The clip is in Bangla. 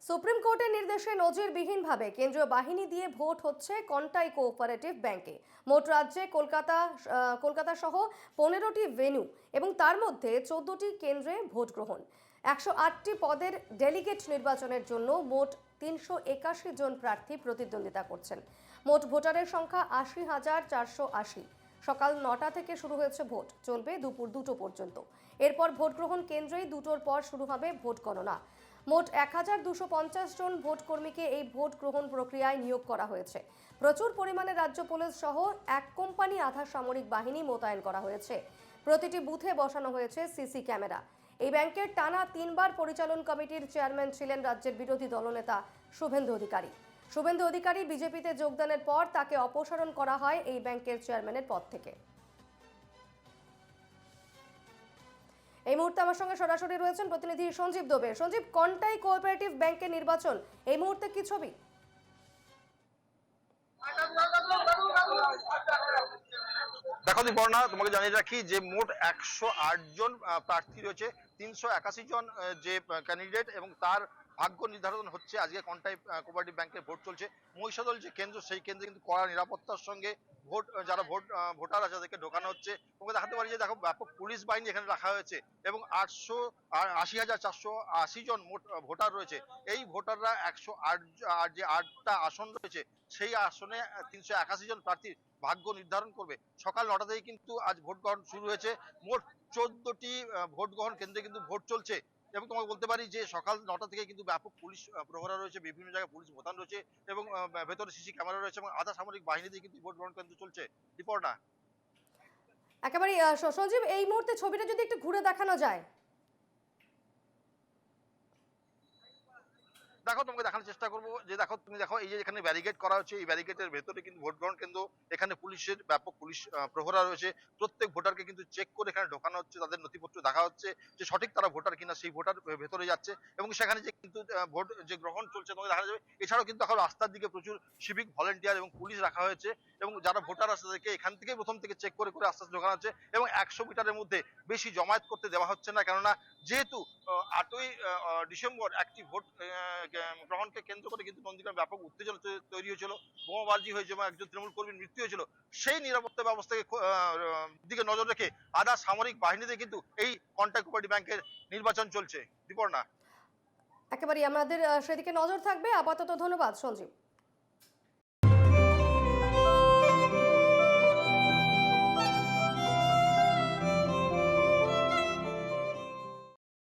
সুপ্রিম কোর্টের নির্দেশে নজিরবিহীনভাবে কেন্দ্রীয় বাহিনী দিয়ে ভোট হচ্ছে কন্টাই কোঅপারেটিভ ব্যাংকে। মোট রাজ্যে কলকাতা সহ 15টি ভেন্যু এবং তার মধ্যে 14টি কেন্দ্রে ভোট গ্রহণ। 108টি পদের ডেলিগেট নির্বাচনের জন্য মোট 381 জন প্রার্থী প্রতিদ্বন্দ্বিতা করছেন। মোট ভোটারের সংখ্যা 80,480। সকাল 9টা থেকে শুরু হয়েছে ভোট, চলবে দুপুর 2টো পর্যন্ত। এরপর ভোট গ্রহণ কেন্দ্রেই 2টোর পর শুরু হবে ভোট গণনা। মোট 1250 জন ভোট কর্মীকে এই ভোট গ্রহণ প্রক্রিয়ায় নিয়োগ করা হয়েছে। প্রচুর পরিমাণে রাজ্য পুলিশ সহ এক কোম্পানি আধা সামরিক বাহিনী মোতায়েন করা হয়েছে। প্রতিটি বুথে বসানো হয়েছে সিসি ক্যামেরা। এই ব্যাংকের টানা 3বার পরিচালন কমিটির চেয়ারম্যান ছিলেন রাজ্যের বিরোধী দলনেতা শুভেন্দু অধিকারী। শুভেন্দু অধিকারী বিজেপিতে যোগদানের পর তাকে অপসারণ করা হয় এই ব্যাংকের চেয়ারম্যানের পদ থেকে। এই মুহূর্তে আমার সঙ্গে সরাসরি রয়েছেন প্রতিনিধি সঞ্জীব দোবে। সঞ্জীব, কন্টাই কোঅপারেটিভ ব্যাংকের নির্বাচন এই মুহূর্তে কি ছবি? দেখো বর্ণা, তোমাকে জানিয়ে রাখি যে মোট 108 জন প্রার্থী রয়েছে, 381 জন যে ক্যান্ডিডেট, এবং তার ভাগ্য নির্ধারণ হচ্ছে আজকে কন্টাই কোঅপারেটিভ ব্যাংকের ভোট চলছে। মহিষাদল যে কেন্দ্র, সেই কেন্দ্রে কিন্তু কড়া নিরাপত্তার সঙ্গে যারা ভোটার আছে তাদেরকে ঢোকানো হচ্ছে। তোমাকে দেখাতে পারি যে দেখো, ব্যাপক পুলিশ বাহিনী এখানে রাখা হয়েছে এবং 80,480 জন মোট ভোটার রয়েছে। এই ভোটাররা 108 যে 8টা আসন রয়েছে, সেই আসনে 381 জন প্রার্থী ভাগ্য নির্ধারণ করবে। সকাল 9টা থেকে কিন্তু আজ ভোট গ্রহণ শুরু হয়েছে। মোট 14টি ভোট গ্রহণ কেন্দ্রে কিন্তু ভোট চলছে এবং তোমাকে বলতে পারি যে সকাল 9টা থেকে কিন্তু ব্যাপক পুলিশ প্রহরা রয়েছে, বিভিন্ন জায়গায় পুলিশ মোতায়েন রয়েছে এবং ভেতরে সিসি ক্যামেরা রয়েছে এবং আধা সামরিক বাহিনী দিয়ে কিন্তু ভোট গ্রহণ কেন্দ্র চলছে। রিপোর্টার একেবারে সঞ্জীব, এই মুহূর্তে ছবিটা যদি একটু ঘুরে দেখানো যায়। দেখো, তোমাকে দেখানোর চেষ্টা করবো যে দেখো, তুমি দেখো এই যে এখানে ব্যারিকেড করা হচ্ছে, এই ব্যারিকেডের ভেতরে কিন্তু ভোট গ্রহণ কেন্দ্র। এখানে পুলিশের ব্যাপক পুলিশ প্রহরা রয়েছে। প্রত্যেক ভোটারকে কিন্তু চেক করে এখানে ঢোকানো হচ্ছে, তাদের নথিপত্র দেখা হচ্ছে যে সঠিক তারা ভোটার কিনা, সেই ভোটার ভেতরে যাচ্ছে এবং সেখানে যে কিন্তু ভোট যে গ্রহণ চলছে তোমাকে দেখা যাবে। এছাড়াও কিন্তু এখন রাস্তার দিকে প্রচুর সিভিক ভলেন্টিয়ার এবং পুলিশ রাখা হয়েছে এবং যারা ভোটার আছে তাদেরকে এখান থেকে প্রথম থেকে চেক করে করে আস্তে আস্তে ঢোকানো হচ্ছে এবং 100 মিটারের মধ্যে বেশি জমায়েত করতে দেওয়া হচ্ছে না, কেননা যেহেতু 8ই ডিসেম্বর একটি ভোট গ্রহণকে কেন্দ্র করে কিন্তু নন্দীগ্রামে ব্যাপক উত্তেজনা তৈরি হয়েছিল, বোমাবাজি হয়েছে এবং একজন তৃণমূল কর্মীর মৃত্যু হয়েছিল। সেই নিরাপত্তা ব্যবস্থাকে দিকে নজর রেখে আধা সামরিক বাহিনীতে কিন্তু এই কন্টাই কোঅপারেটিভ ব্যাংকের নির্বাচন চলছে। রিপোর্টার একেবারে আমাদের সেদিকে নজর থাকবে। আপাতত ধন্যবাদ সঞ্জীব।